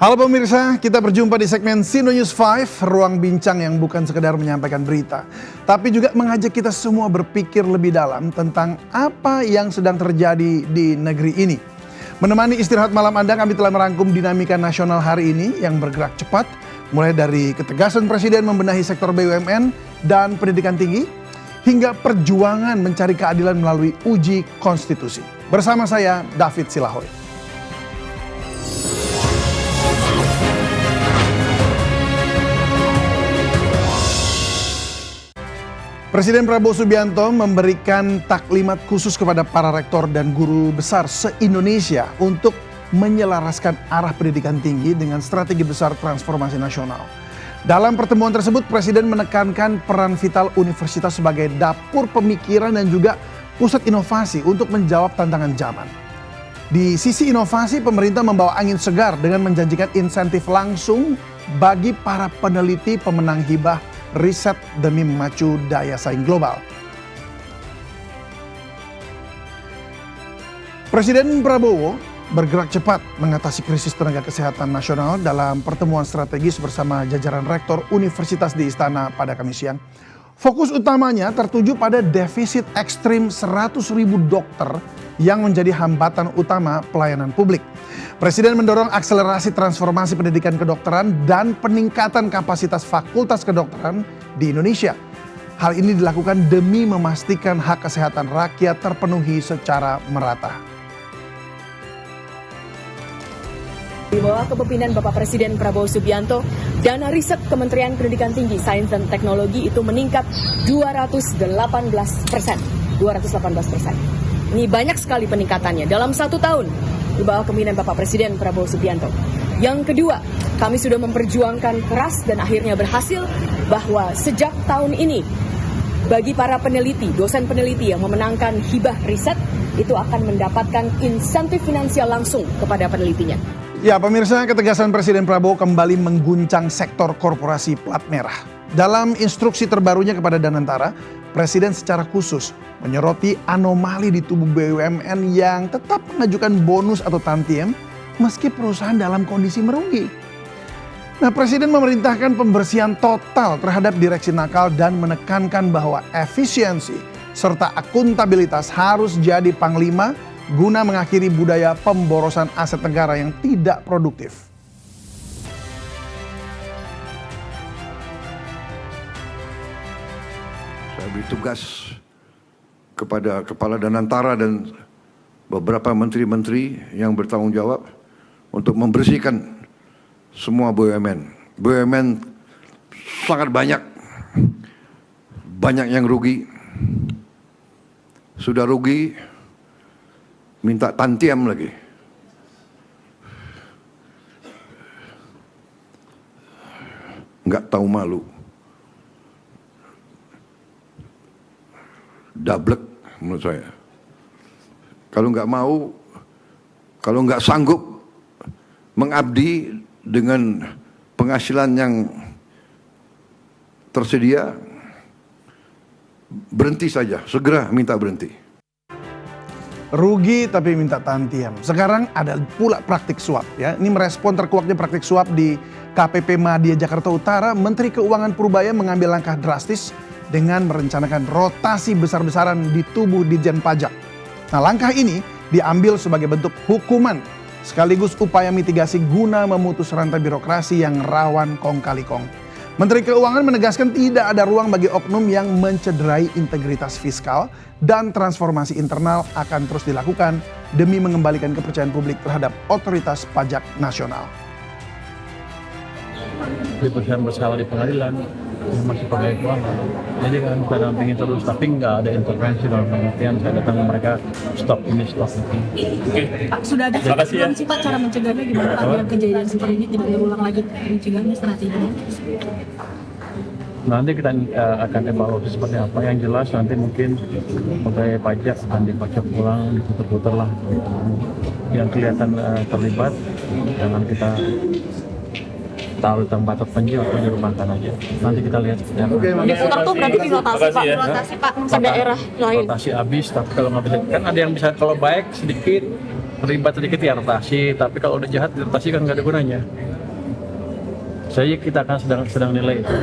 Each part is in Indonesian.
Halo pemirsa, kita berjumpa di segmen Sino News 5, ruang bincang yang bukan sekedar menyampaikan berita, tapi juga mengajak kita semua berpikir lebih dalam tentang apa yang sedang terjadi di negeri ini. Menemani istirahat malam Anda, kami telah merangkum dinamika nasional hari ini yang bergerak cepat, mulai dari ketegasan Presiden membenahi sektor BUMN dan pendidikan tinggi, hingga perjuangan mencari keadilan melalui uji konstitusi. Bersama saya, David Silahoy. Presiden Prabowo Subianto memberikan taklimat khusus kepada para rektor dan guru besar se-Indonesia untuk menyelaraskan arah pendidikan tinggi dengan strategi besar transformasi nasional. Dalam pertemuan tersebut, Presiden menekankan peran vital universitas sebagai dapur pemikiran dan juga pusat inovasi untuk menjawab tantangan zaman. Di sisi inovasi, pemerintah membawa angin segar dengan menjanjikan insentif langsung bagi para peneliti pemenang hibah riset demi memacu daya saing global. Presiden Prabowo bergerak cepat mengatasi krisis tenaga kesehatan nasional dalam pertemuan strategis bersama jajaran rektor universitas di Istana pada Kamis siang. Fokus utamanya tertuju pada defisit ekstrim 100.000 dokter yang menjadi hambatan utama pelayanan publik. Presiden mendorong akselerasi transformasi pendidikan kedokteran dan peningkatan kapasitas fakultas kedokteran di Indonesia. Hal ini dilakukan demi memastikan hak kesehatan rakyat terpenuhi secara merata. Di bawah kepemimpinan Bapak Presiden Prabowo Subianto, dana riset Kementerian Pendidikan Tinggi, Sains dan Teknologi itu meningkat 218%. Ini banyak sekali peningkatannya dalam 1 tahun di bawah kepemimpinan Bapak Presiden Prabowo Subianto. Yang kedua, kami sudah memperjuangkan keras dan akhirnya berhasil bahwa sejak tahun ini bagi para peneliti, dosen peneliti yang memenangkan hibah riset itu akan mendapatkan insentif finansial langsung kepada penelitinya. Ya pemirsa, ketegasan Presiden Prabowo kembali mengguncang sektor korporasi plat merah. Dalam instruksi terbarunya kepada Danantara, Presiden secara khusus menyoroti anomali di tubuh BUMN yang tetap mengajukan bonus atau tantiem meski perusahaan dalam kondisi merugi. Nah, Presiden memerintahkan pembersihan total terhadap direksi nakal dan menekankan bahwa efisiensi serta akuntabilitas harus jadi panglima guna mengakhiri budaya pemborosan aset negara yang tidak produktif. Saya beri tugas kepada Kepala Danantara dan beberapa menteri-menteri yang bertanggung jawab untuk membersihkan semua BUMN. BUMN sangat banyak yang rugi. Sudah rugi, minta tantiem lagi. Nggak tahu malu. Dablek menurut saya. Kalau nggak mau, kalau nggak sanggup mengabdi dengan penghasilan yang tersedia, berhenti saja, segera minta berhenti. Rugi tapi minta tantiem. Sekarang ada pula praktik suap ya. Ini merespon terkuaknya praktik suap di KPP Madya Jakarta Utara. Menteri Keuangan Purbaya mengambil langkah drastis dengan merencanakan rotasi besar-besaran di tubuh Ditjen Pajak. Nah, langkah ini diambil sebagai bentuk hukuman sekaligus upaya mitigasi guna memutus rantai birokrasi yang rawan kong kali kong. Menteri Keuangan menegaskan tidak ada ruang bagi oknum yang mencederai integritas fiskal dan transformasi internal akan terus dilakukan demi mengembalikan kepercayaan publik terhadap otoritas pajak nasional. Diputuskan bersalah di pengadilan, masih pegawai keuangan. Jadi kan kita dampingi terus, tapi nggak ada intervensi dalam pengertian saya datang ke mereka stop ini stop itu. Oke. Pak, sudah ada belum sih Pak cara mencegahnya gimana Pak biar kejadian seperti ini tidak berulang lagi, mencegahnya strateginya? Nanti kita akan evaluasi seperti apa. Yang jelas nanti mungkin pegawai pajak akan dipajak ulang, diputar-putar lah. Yang kelihatan terlibat, jangan kita tahu tempat terpencil atau dirumahkan aja. Nanti kita lihat. Diputar tuh berarti dirotasi Pak, rotasi Pak ke daerah lain. Rotasi habis, tapi kalau nggak bisa kan ada yang bisa kalau baik sedikit terlibat sedikit ya rotasi, tapi kalau udah jahat dirotasi kan nggak ada gunanya. Saya kita akan sedang nilai itu.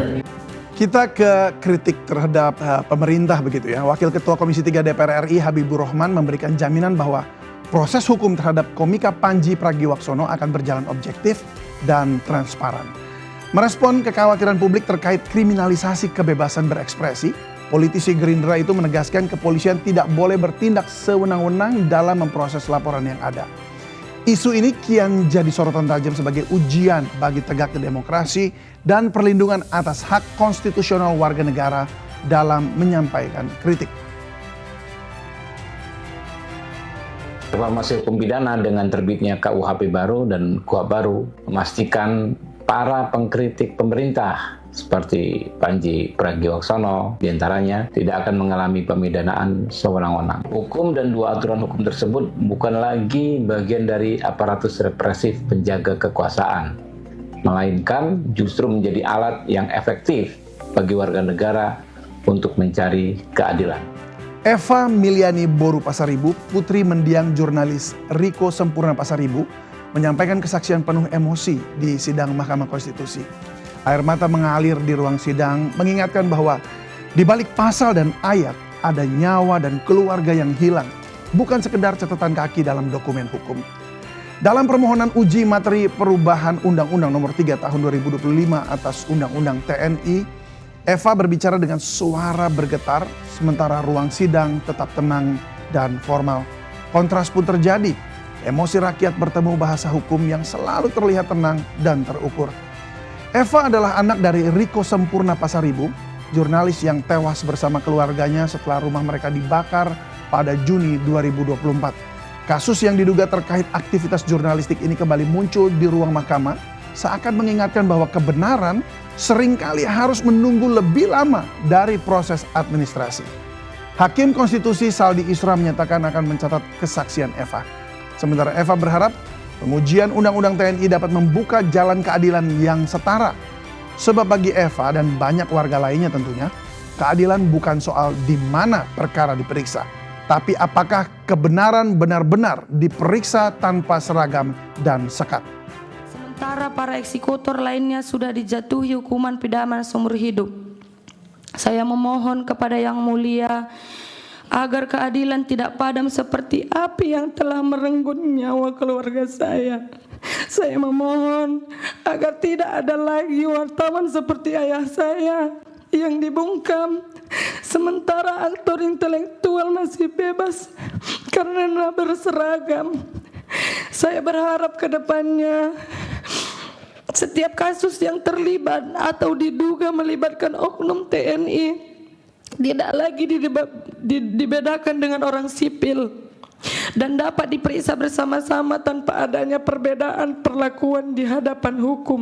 Kita ke kritik terhadap pemerintah begitu ya. Wakil Ketua Komisi 3 DPR RI Habibur Rahman memberikan jaminan bahwa proses hukum terhadap komika Panji Pragiwaksono akan berjalan objektif dan transparan. Merespon kekhawatiran publik terkait kriminalisasi kebebasan berekspresi, politisi Gerindra itu menegaskan kepolisian tidak boleh bertindak sewenang-wenang dalam memproses laporan yang ada. Isu ini kian jadi sorotan tajam sebagai ujian bagi tegaknya demokrasi dan perlindungan atas hak konstitusional warga negara dalam menyampaikan kritik. Reformasi hukum pidana dengan terbitnya KUHP baru dan KUHP baru memastikan para pengkritik pemerintah seperti Panji Pragiwaksono diantaranya tidak akan mengalami pemidanaan sewenang-wenang. Hukum dan dua aturan hukum tersebut bukan lagi bagian dari aparatus represif penjaga kekuasaan, melainkan justru menjadi alat yang efektif bagi warga negara untuk mencari keadilan. Eva Miliani Boru Pasaribu, putri mendiang jurnalis Riko Sempurna Pasaribu, menyampaikan kesaksian penuh emosi di sidang Mahkamah Konstitusi. Air mata mengalir di ruang sidang mengingatkan bahwa di balik pasal dan ayat ada nyawa dan keluarga yang hilang, bukan sekedar catatan kaki dalam dokumen hukum. Dalam permohonan uji materi perubahan Undang-Undang Nomor 3 Tahun 2025 atas Undang-Undang TNI, Eva berbicara dengan suara bergetar sementara ruang sidang tetap tenang dan formal. Kontras pun terjadi. Emosi rakyat bertemu bahasa hukum yang selalu terlihat tenang dan terukur. Eva adalah anak dari Riko Sempurna Pasaribu, jurnalis yang tewas bersama keluarganya setelah rumah mereka dibakar pada Juni 2024. Kasus yang diduga terkait aktivitas jurnalistik ini kembali muncul di ruang mahkamah, seakan mengingatkan bahwa kebenaran seringkali harus menunggu lebih lama dari proses administrasi. Hakim Konstitusi Saldi Isra menyatakan akan mencatat kesaksian Eva. Sementara Eva berharap pengujian Undang-Undang TNI dapat membuka jalan keadilan yang setara. Sebab bagi Eva dan banyak warga lainnya tentunya, keadilan bukan soal di mana perkara diperiksa, tapi apakah kebenaran benar-benar diperiksa tanpa seragam dan sekat. Sementara para eksekutor lainnya sudah dijatuhi hukuman pidana seumur hidup. Saya memohon kepada Yang Mulia agar keadilan tidak padam seperti api yang telah merenggut nyawa keluarga saya. Saya memohon agar tidak ada lagi wartawan seperti ayah saya yang dibungkam, sementara aktor intelektual masih bebas karena berseragam. Saya berharap ke depannya setiap kasus yang terlibat atau diduga melibatkan oknum TNI tidak lagi dibedakan dengan orang sipil dan dapat diperiksa bersama-sama tanpa adanya perbedaan perlakuan di hadapan hukum.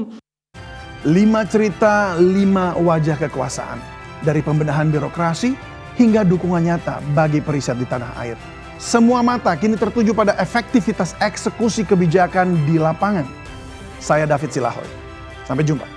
5 cerita, 5 wajah kekuasaan. Dari pembenahan birokrasi hingga dukungan nyata bagi periset di tanah air. Semua mata kini tertuju pada efektivitas eksekusi kebijakan di lapangan. Saya David Silahoy. Sampai jumpa.